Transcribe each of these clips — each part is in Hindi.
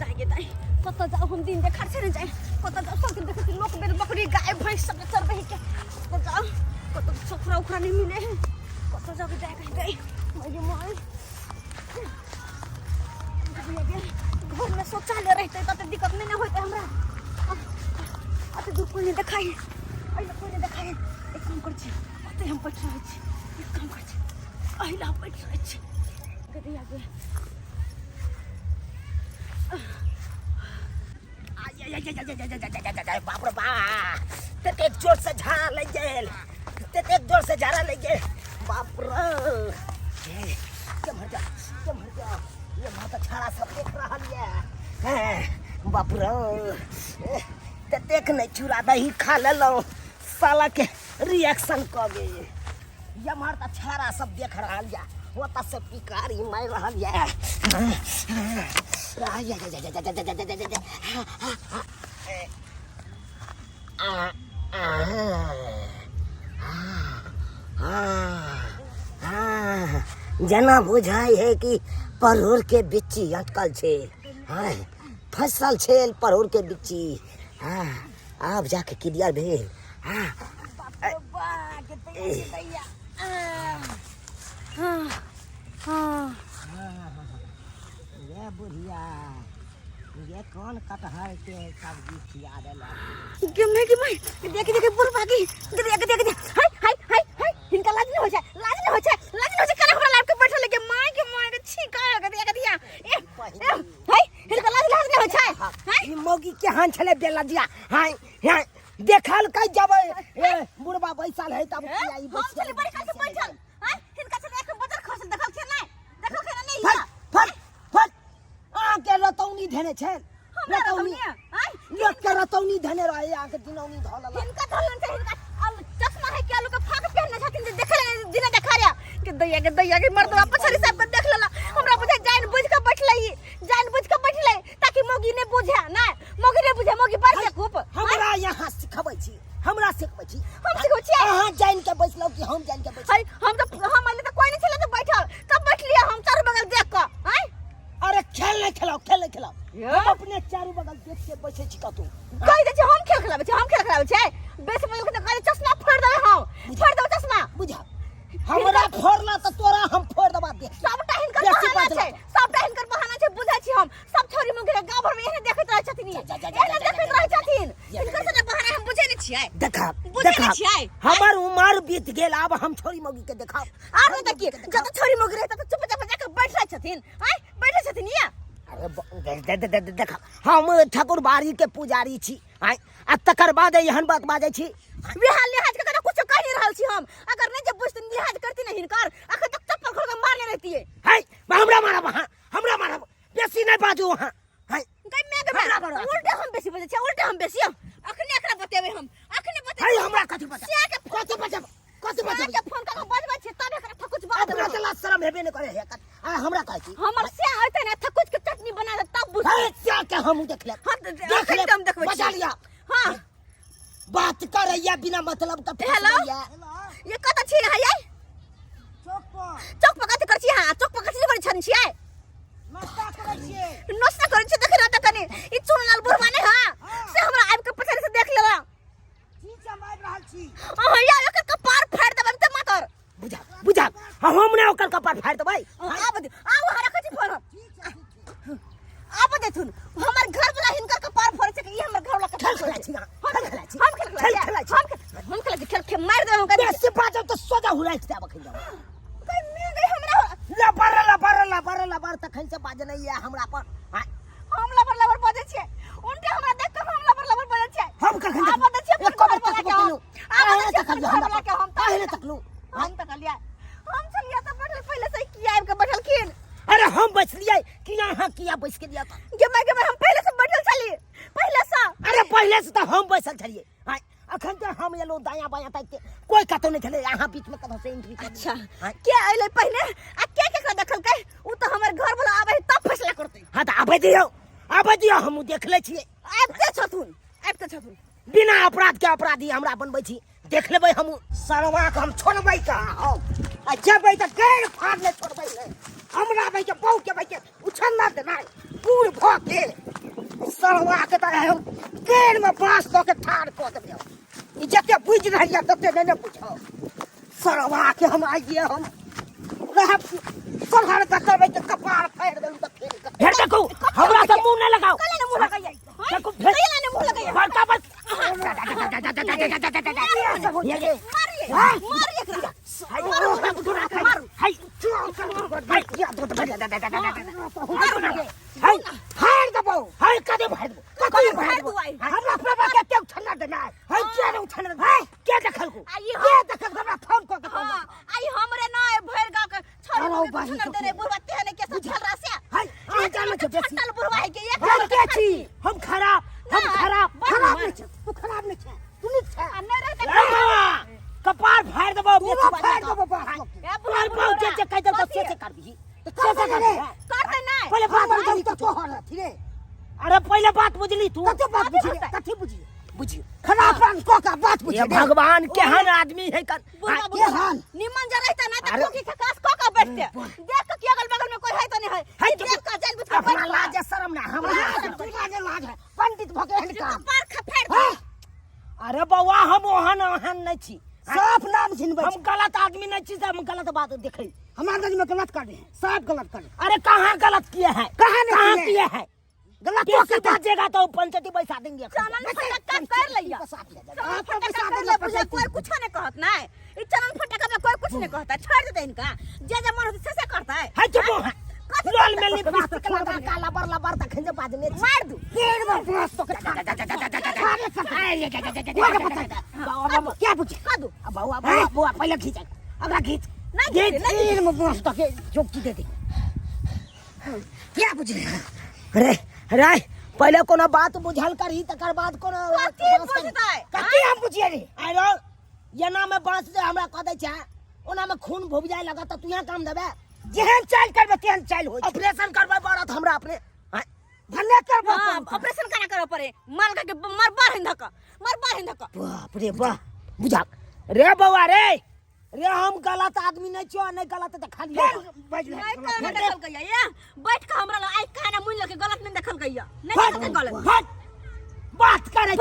दाई दाई कत जाओ हम दिन देखार छे जाए कत जाओ सब देखे लोक बेल बकरी गाय भैंस सब चरबे के कत जाओ कत छोकरा उखरा नहीं मिले कत जाओ जाए कहीं गई मेरी मां घर में शौचालय रहते तो दिक्कत नहीं होते हमरा अते दूर कोई देखाई अहिले कोई देखाई एक काम कर छी अते हम बैठ रहे छी एक काम कर छी अहिले बैठ रहे छी कदे आगे बाप रे बाप ते एक जोर से झाड़ा लग गेल ते एक जोर से झाड़ा लग गेल बाप रे के मर जा ये माता छाड़ा सब देख रहा है बाप रे ते देख नहीं चूरा दही खा लेलो साला के रिएक्शन क गए ये मारता छाड़ा सब देख रहा है होता से पिकारी मार रहा है जना बुझाई है कि परोर के बिच्ची अटकल छे फसल छेल परोर के बिच्ची अब जाके क्लियर भेल ये बुढ़िया ये कौन कटहर के सब्जी खिया देला के मैं देख बुढ़ भागी देख हाय हाय हाय हाय इनका लाज नहीं हो जाए करे हमरा लाग के बैठल के मां के छीका देख दिया ए हाय इनका लाज नहीं हो जाए हाय ई मौगी के हां छले बेला दिया हाय हाय देखल कई जबै ए बुढ़बा बैसल है तब आई हम चले बड़ी काल से बैठल हाय इनका से देख बदर खस देखल छे नहीं फट आ के रतौनी धने छे रतौनी हाय ये के रतौनी धने रहे आ के दिनौनी धलला इनका धलन से इनका अब चश्मा है क्या लोग फाक पहनना छथिन जे देखले दिने देखा रिया के दैया के मर्द वापस सरी साहब देख लेला हमरा बुझा जान बुझ के बैठले ताकि मोगी ने बुझे ना मोगी ने बुझे मोगी पर के खूब हमरा यहां सिखबै छी हम सिखबै छी हां जान के बैठलो कि हम जान के बैठ हाय हम आले तो कोई नहीं चले तो बैठल तब बैठ लिया हम चारों बगल देख के हाय अरे खेल नहीं खिलाओ हम अपने चारों बगल देख के बैठे छी कतौ कहि दे छी हम खेल खिलाबे छै बेस में लोग ने चश्मा फोड़ देबे चश्मा बुझा हमरा फोड़ला त तोरा हम फोड़ देबा दे सबटा हिनकर बहाना छै बुझै छी हम सब छोरी मुंह के गांव भर में एहने देखैत रहै छथिन हिनकर से बहाना हम बुझै नहि छियै देखा छियै हमर उमर बीत गेल अब हम छोरी मौगी के देखाब आरो देखिए जब छोरी मौगी रहत त चुपचाप जाके बैठ रहै छथिन या अरे देखा हम ठाकुर बाड़ी के पुजारी छी आ तकर बाद एहन बात बाजै छी बिहार लिहाज के कुछ कह नहीं रहल छी हम अगर नहीं जब बुझती लिहाज करती नहीं हिनकर अखन तक चप्पल खोल के मारने रहती है हाय हमरा मारब बेसी नहीं बाजू वहां हाय उल्टे हम बेसी बजे छै अखने एकरा बतेबे हम हाय हमरा कथि बता कथि बता के फोन कर बजबै छै तब एकरा ठकुच बात अपना के लाज शरम हेबे नहीं करे है आ हमरा कहै छी हमर से होते ना ठकुच के चटनी बना दे तब बुझ हाय क्या के हम देख ले एकदम देखबै बजा लिया हां बात करैया बिना मतलब का हेलो ये कत छी है ये चौक पर कत कर छी हां चौक पर कथि बड़ छन छियै नाश्ता करै छी देख रहा त कने ई चुनलाल बुढ़वा ने हां से हमरा आब के पछाड़ी से देख लेला ठीक है मार रहल छी या एकर कपार फाड़ देबै त मातर बुझा हम ने ओकर कपार फाड़ देबै आब हरा कथि फोन आब देखुन हमर घर वाला हिनकर कपार फोड़ छै कि ई हमर घर वाला कपार फोड़ छै हम खेल मार दे हम बेसी बाजब त सोजा हुराइ देब खै जाओ कई में गई हमरा लबर तखन से बाज नहीं है हमरा पर हम लबर बाजे छै उनटे हमरा देख के हम लबर बाजे छै हम कखन आब बाजे छै एक कबर तक तकलू हम तक लिया हम चलिया त बैठल पहले से किया आब के बैठलखिन अरे हम बैठलिए कि यहां किया बैठ के दिया था गे हम पहले से बैठल छली अरे पहले से तो हम बैठल छलिए अखन तो हम एलो दाया बाया तक कोई कतो नहीं छले यहां बीच में कतो से एंट्री अच्छा के आइले पहले आ के देखल के उ तो हमर घर वाला आबै तब फैसला करते हां त आबै दियो हम देख ले छी आबते छथुन बिना अपराध के अपराधी हमरा बनबै छी देख लेबै हम सरवा के हम छोड़बै का आ जबै त केर फाड़ ले छोड़बै हमरा भाई के बहु के भाई के उछल ना देना पूर भ के सरवा के तरह हम केन में बांस दो के ठाड़ को देबे ई जते बुझ रहिया तते नहीं पूछो सरवा के हम आइए हम रहब सरहर का करबे के कपार फाड़ देलु त फेर देखो हमरा से मुंह न लगाओ कले ने मुंह लगाई देखो कले ने मुंह लगाई बड़का बस मारिए मारिए एकरा हाय हाय हाय दबो हाय कदे भाई कदे भाई हमरा बाबा के केउ ठन्ना देना हाय के न उठना हाय के देखल को के देखल हमरा फोन को के आई हमरे ना भर गांव के छोड़ सुन दे रे बुढ़वा तेने के सब चल रहा से हाय आ जान के बेसी चल बुढ़वा है के ये के छी हम खराब नहीं छ तू खराब नहीं छ तू नहीं छ अन्ने रहते कपार फाड़ देबो बेसी फाड़ देबो बाहर पहुंचे जे कह दे से करबी करते नहीं पहले बात तो तोहर थी अरे पहले बात बुझली तू कते बात बुझली कथि बुझी खराबन को का बात बुझी ये भगवान केहन आदमी है कर केहन निमन जे रहता ना त कोकी के कास को का बैठते देख के अगल बगल में कोई है तो नहीं है देख का जान बुझ अपना लाज शर्म ना हमरा लाज है पंडित भगवान का पार खफेड़ अरे बौआ हम ओहन नहीं छी साफ नाम छिनबै हम गलत आदमी नहीं छी हम गलत बात देखै हमार नजर में गलत कर दे साफ गलत कर अरे कहां गलत किया है कहां किया है गलत तो के बाजेगा तो पंचायती पैसा देंगे चलन फटका कर लिया फटका कर ले बुझे कोई कुछ नहीं कहत ना ई चलन फटका में कोई कुछ नहीं कहता छोड़ दे इनका जे मन से करता है चुप लोल में लिपट काला बरला तक खंजे बाजने मार दू पेड़ में पास तो बाबा क्या पूछे का दू बाबा पहले खींच अब खींच नहीं पेड़ में पास तो जोकी दे क्या पूछे अरे अरे पहले कोनो बात बुझल करी तकर बाद कोनो कथि हम पूछिए रे अरे ये ना में बांस दे हमरा कह दे छै ओना में खून भोब जाय लगा त तू यहां काम देबे जेहन चाल करबे तेहन चाल होय ऑपरेशन करबे पड़त हमरा अपने भले करबो ऑपरेशन करा पड़े मार के मार बाहर हिंधक बाप रे वाह बुझा रे बौआ रे हम गलत आदमी नहीं छो नहीं गलत त खाली नहीं देखल गया ये बैठ के हमरा आई खाना मुन लगे गलत नहीं देखल गया नहीं देखल गलत बात करे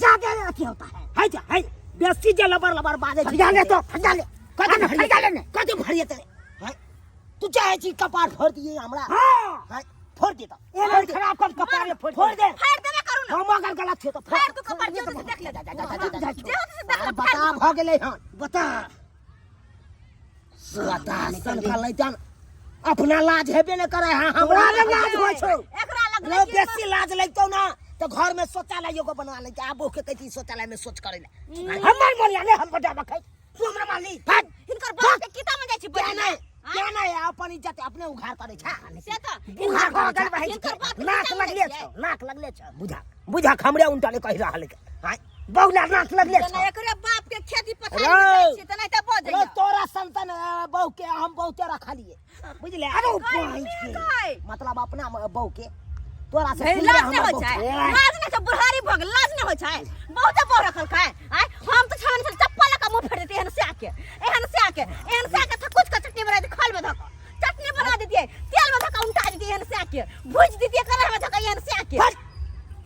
जागे अथी होता है जा है बेसी जे लबर बाजे जाने तो जाने कदे भरिए ते तू चाहे छी कपार फोड़ दिए हमरा हां फोड़ दे तो ए खराब कब कपार ले फोड़ दे देबे करू ना हम अगर गलत छे तो फाड़ तू कपार जे देख ले जा बता भ गेले हन बता सता निकल खलै जान अपना लाज हेबे न करे हां हमरा लाज होय छौ एकरा लग बेसी लाज लगतौ ना तो घर में शौचालय एगो बनवा ले आबो के कहती शौचालय में शौच करे ले हमर मोलिया ने हम बटा बखै तू हमरा मानली भाग इनकर बाप के किता में जाय छी क्या नहीं अपन इज्जत अपने उघार करे छा से तो उघार कर गल भाई नाक लगले छ बुझा हमरे उनटा ले कहि रहल के हां बहुला नाक लगले छ एकरे बाप के खेती पथारी छी त नहीं त बज जाय तोरा संतान बहु के हम बहुते रखा लिए बुझले अरे मतलब अपना बहु के तोरा से लाज न हो छै लाज न छ बुढ़ारी भग लाज न हो छै बहुत बहु रखल खाय हम तो छान से चप्पल का मुंह फेर देते एहन से आके कुछ का चटनी बना दे खाल में धक चटनी बना देती तेल में धक उल्टा देती एहन से आके भूज देती कलर में धक एहन से आके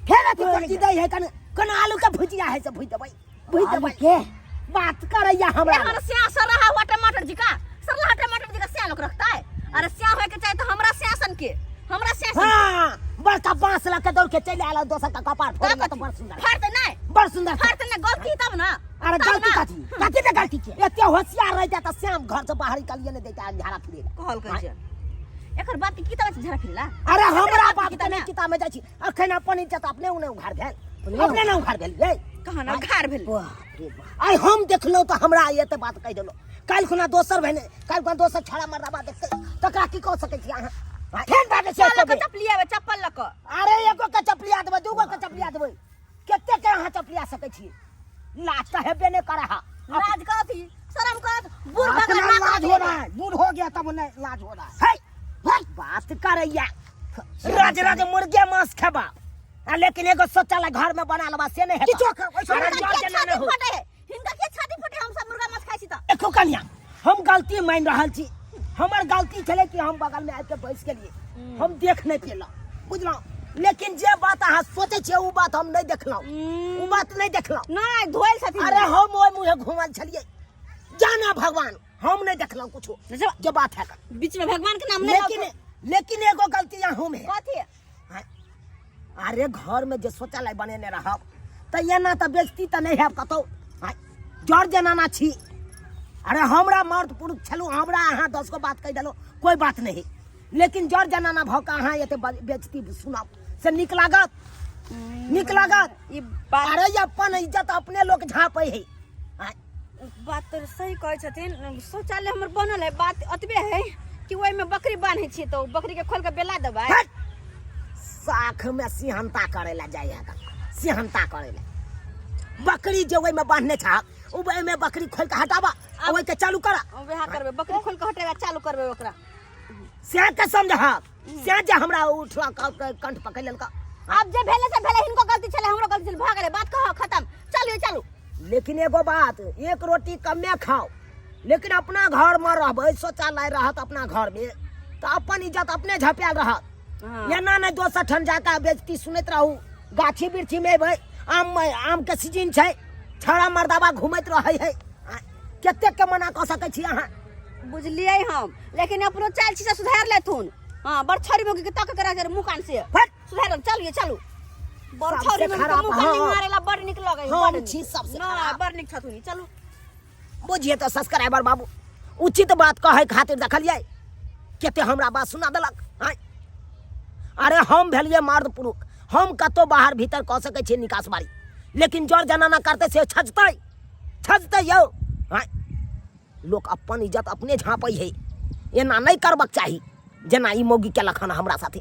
फेर अथी कर दी है कन आलू का भुजिया है सब भुज देबै के बात करैया हमरा एहन से सर रहा हुआ टमाटर जी का सरला टमाटर जी का से लोग रखता है अरे से होय के चाहे तो हमरा सेसन के हमरा से हां बड़का बांस ला के दौड़ के चले आला दोसर का कपार फोड़ तो बड़ सुंदर फाड़ते नहीं बड़ सुंदर फाड़ते नहीं गलती तब ना अरे गलती कथी ने गलती के एते होशियार रह जाता श्याम घर से बाहर निकलिए ने देता झाड़ा फिरे कहल कह एकर बात की किताब से झरा फिरला अरे हमरा बात त नहीं किताब में जाय छी अखन अपन इज्जत अपने उने उघार भेल अपने ना उघार भेल रे कहां ना उघार भेल आई हम देखलो तो हमरा एते बात कह देलो काल खुना दोसर भेने काल खुना दोसर छड़ा मरदा देख तकरा की कह सकै छी अहाँ फेन बात से चप्पल लक अरे एगो के चपलिया देबै दूगो के चपलिया देबै केते के अहाँ चपलिया सकै छी लाज त हेबे ने करे हा लाज का थी शर्म कर बूढ़ भगवान लाज हो रहा है बूढ़ हो गया तब नहीं लाज हो रहा है बात करैया राज मुर्गे मांस खाबा लेकिन एगो शौचालय घर में बना लबा से नहीं है किछो हिंदा के छाती फटे हम सब मुर्गा मांस खाइ छी त देखो कन्या हम गलती मान रहल छी हमर गलती छले कि हम बगल में आके बैस के लिए हम देख नहीं पेला बुझलो लेकिन जे बात अहाँ सोचे छियै उ बात हम नहीं देखलौं, उ बात नहीं देखलौं। नहीं धोइल छथिन। अरे हम ओइ मुहे घुमल छलियै, जाना भगवान हम नहीं देखलौं कुछो जे बात है। बीच में भगवान के नाम नहीं लेकिन एगो गलती यहाँ में कथी है? अरे घर में जे शौचालय बनेने रहब त एना त बेइज्जती त नहीं है कतौ। जड़ जनाना छी। अरे हमरा मर्द पुरुष छलू, हमरा अहाँ 10 को बात कह देलो कोई बात नहीं, लेकिन जड़ जनाना भ के अहाँ एते बेइज्जती सुनाओ से निक लागत? निक लागत? ये बात अरे अपन इज्जत अपने लोग झापै है। बात तो सही कहै छथिन। शौचालय हमर बनल है, बात अतबे है कि ओइ में बकरी बांधे छी तो बकरी के खोल के बेला देबै। साख में सिहनता करे ला जाय है, सिहनता करे ला। बकरी जे ओइ में बांधने छ ओइ में बकरी खोल के हटाबा ओइ के चालू करा। वह करबे, बकरी खोल के हटेगा चालू करबे ओकरा। से के समझा से जे हमरा उठला कंठ पकड़ लेलका। अब जे भेले से भेले, हिनको गलती छले हमरो गलती छले, भाग गेले, बात कहो खत्म, चलिए चलू। लेकिन एगो बात, एक रोटी कमे खाओ लेकिन अपना घर में रहबै, शौचालय रहत अपना घर में तो अपन इज्जत अपने झपेल रहत। एना नहीं दोसर ठन जाके बेइज्जती सुनैत रहू। गाछी बिरछी में भाई आम के सीजन छै, छड़ा मर्दावा घूमैत रहै है, कते के मना क सकै छी अहाँ? बुझलिए हम, लेकिन अपनो चाल छी सुधार लेथुन। हां बड़ छोरी मोगी के तक करा कर मुंह कान से सुधार। चलिए चलू। बड़ छोरी मोगी के मुंह कान मारेला बड़ निक लगै, बड़ छी सबसे खराब। बड़ निक छथुनी। चलू बुझिए तो सब्सक्राइबर बाबू उचित बात कहे खातिर देखलिए कते हमरा बात सुना देलक। अरे हम भेलिए मर्द पुरुष, हम कतो बाहर भीतर कह सकै छी निकास बारी, लेकिन जड़ जनाना करते से छजतै यौ। लोग अपन इज्जत अपने झाँपै है, एना नहीं करबक चाही जेना ई मौगी केलक हन हमरा साथे।